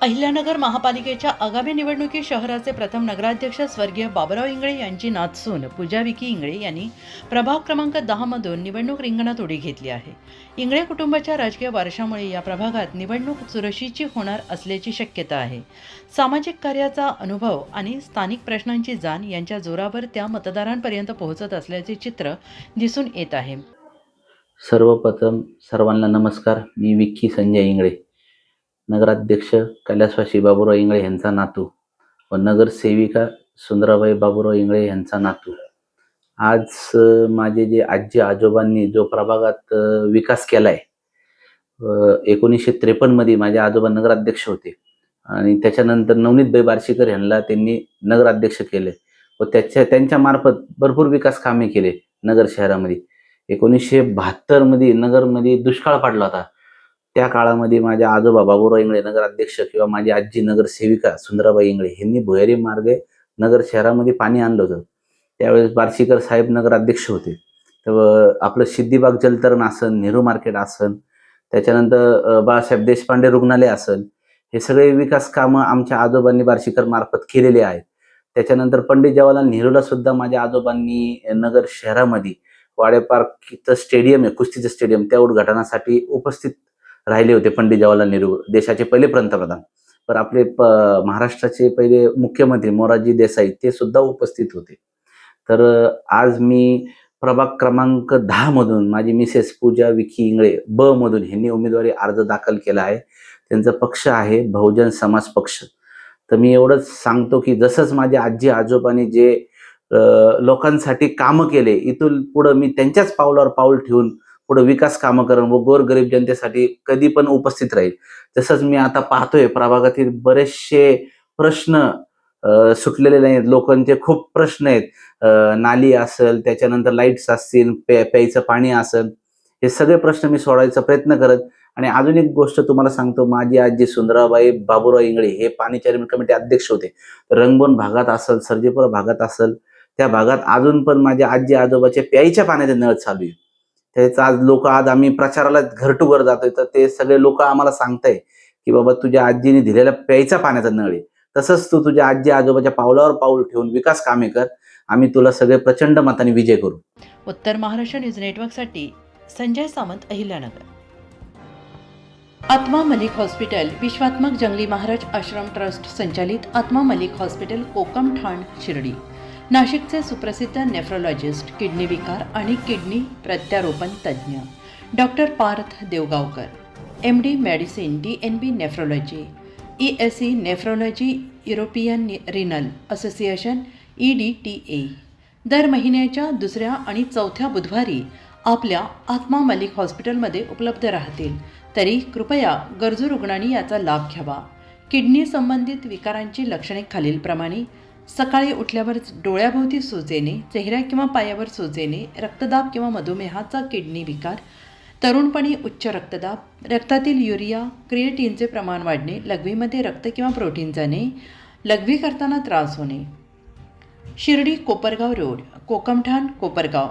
अहिल्यानगर महापालिकेच्या आगामी निवडणुकीत शहराचे प्रथम नगराध्यक्ष स्वर्गीय बाबुराव इंगळे यांची नातसून पूजा विकी इंगळे यांनी प्रभाग क्रमांक 10 मधून निवडणूक रिंगणात उडी घेतली आहे. इंगळे कुटुंबाच्या राजकीय वारशामुळे या प्रभागात निवडणूक चुरशीची होणार असल्याची शक्यता आहे. सामाजिक कार्याचा अनुभव आणि स्थानिक प्रश्नांची जाण यांच्या जोरावर त्या मतदारांपर्यंत पोहोचत असल्याचे चित्र दिसून येत आहे. सर्वप्रथम सर्वांना नमस्कार. मी विक्की संजय इंगळे, नगराध्यक्ष कैलासवासी बाबुराव इंगळे यांचा नातू व नगरसेविका सुंदराबाई बाबुराव इंगळे यांचा नातू. आज माझे जे आजी आजोबांनी जो प्रभागात विकास केलाय, 1953 मध्ये माझे आजोबा नगराध्यक्ष होते आणि त्याच्यानंतर नवनीतबाई बार्शीकर यांना त्यांनी नगराध्यक्ष केले व त्यांच्या मार्फत भरपूर विकास कामे केले नगर शहरामध्ये. 1972 मध्ये नगरमध्ये दुष्काळ पडला होता. त्या काळामध्ये माझे आजोबा बाबुराव इंगळे नगराध्यक्ष किंवा माझी आजी नगरसेविका सुंदराबाई इंगळे यांनी भुयारी मार्गे नगर शहरामध्ये पाणी आणलं होतं. त्यावेळेस बार्शीकर साहेब नगराध्यक्ष होते. तर आपलं सिद्धिबाग जलतरण असन, नेहरू मार्केट असन, त्याच्यानंतर बाळासाहेब देशपांडे रुग्णालय असन, हे सगळे विकास कामं आमच्या आजोबांनी बार्शीकर मार्फत केलेले आहेत. त्याच्यानंतर पंडित जवाहरलाल नेहरूला सुद्धा माझ्या आजोबांनी नगर शहरामध्ये वाडे पार्कचं स्टेडियम आहे, कुस्तीचं स्टेडियम, त्या उद्घाटनासाठी उपस्थित राहिले होते. पंडित जवाहरलाल नेहरू देशाचे पहिले पंतप्रधान, पण आपले महाराष्ट्राचे पहिले मुख्यमंत्री मोरारजी देसाई ते सुद्धा उपस्थित होते. तर आज मी प्रभाग क्रमांक 10 मधून माझी मिसेस पूजा विकी इंगळे ब मधून ह्यांनी उमेदवारी अर्ज दाखल केला आहे. त्यांचा पक्ष आहे बहुजन समाज पक्ष. तर मी एवढंच सांगतो की जसंच माझ्या आजी आजोबांनी जे लोकांसाठी कामं केले, इथून पुढं मी त्यांच्याच पावलावर पाऊल ठेवून पुढे विकास कामं करून व गोरगरीब जनतेसाठी कधी पण उपस्थित राहील. तसंच मी आता पाहतोय प्रभागातील बरेचसे प्रश्न सुटलेले नाहीत. लोकांचे खूप प्रश्न आहेत. नाली असेल, त्याच्यानंतर लाईट्स असतील, प्यायचं पाणी असेल, हे सगळे प्रश्न मी सोडवायचा प्रयत्न करत. आणि अजून एक गोष्ट तुम्हाला सांगतो, माझी आजी सुंदराबाई बाबुराव इंगळे हे पाणी चेअरमन कमिटी अध्यक्ष होते. रंगबोन भागात असेल, सर्जेपुरा भागात असेल, त्या भागात अजून पण माझ्या आजी आजोबाच्या प्यायच्या पाण्याचे नळ चालू आहे. त्याच आज आम्ही प्रचाराला घर टू घर जातोय, तर ते सगळे लोक आम्हाला सांगताय की बाबा तुझ्या आजीने दिलेला प्यायचा पाण्याचा नळ आहे, तसंच तू तुझ्या आजी आजोबाच्या पावलावर पाऊल ठेवून विकास कामे कर. आम्ही तुला सगळे प्रचंड मताने विजय करू. उत्तर महाराष्ट्र न्यूज नेटवर्कसाठी संजय सामंत, अहिल्यानगर. आत्मा मलिक हॉस्पिटल विश्वात्मक जंगली महाराज आश्रम ट्रस्ट संचालित आत्मा मलिक हॉस्पिटल, कोकम ठाण, शिर्डी. नाशिकचे सुप्रसिद्ध नेफ्रोलॉजिस्ट, किडनी विकार आणि किडनी प्रत्यारोपण तज्ज्ञ doctor Parth Deogaonkar, MD medicine, DNB nephrology, ESE nephrology, European renal association EDTA. दर महिन्याच्या दुसऱ्या आणि चौथ्या बुधवारी आपल्या आत्मा मलिक हॉस्पिटलमध्ये उपलब्ध राहतील. तरी कृपया गरजू रुग्णांनी याचा लाभ घ्यावा. किडनी संबंधित विकारांची लक्षणे खालीलप्रमाणे: सकाळी उठल्यावर डोळ्याभोवती सूज येणे, चेहऱ्या किंवा पायावर सूज येणे, रक्तदाब किंवा मधुमेहाचा किडनी विकार, तरुणपणी उच्च रक्तदाब, रक्तातील युरिया क्रिएटिनचे प्रमाण वाढणे, लघवीमध्ये रक्त किंवा प्रोटीन जाणे, लघवी करताना त्रास होणे. शिर्डी कोपरगाव रोड, कोकमठाण, कोपरगाव.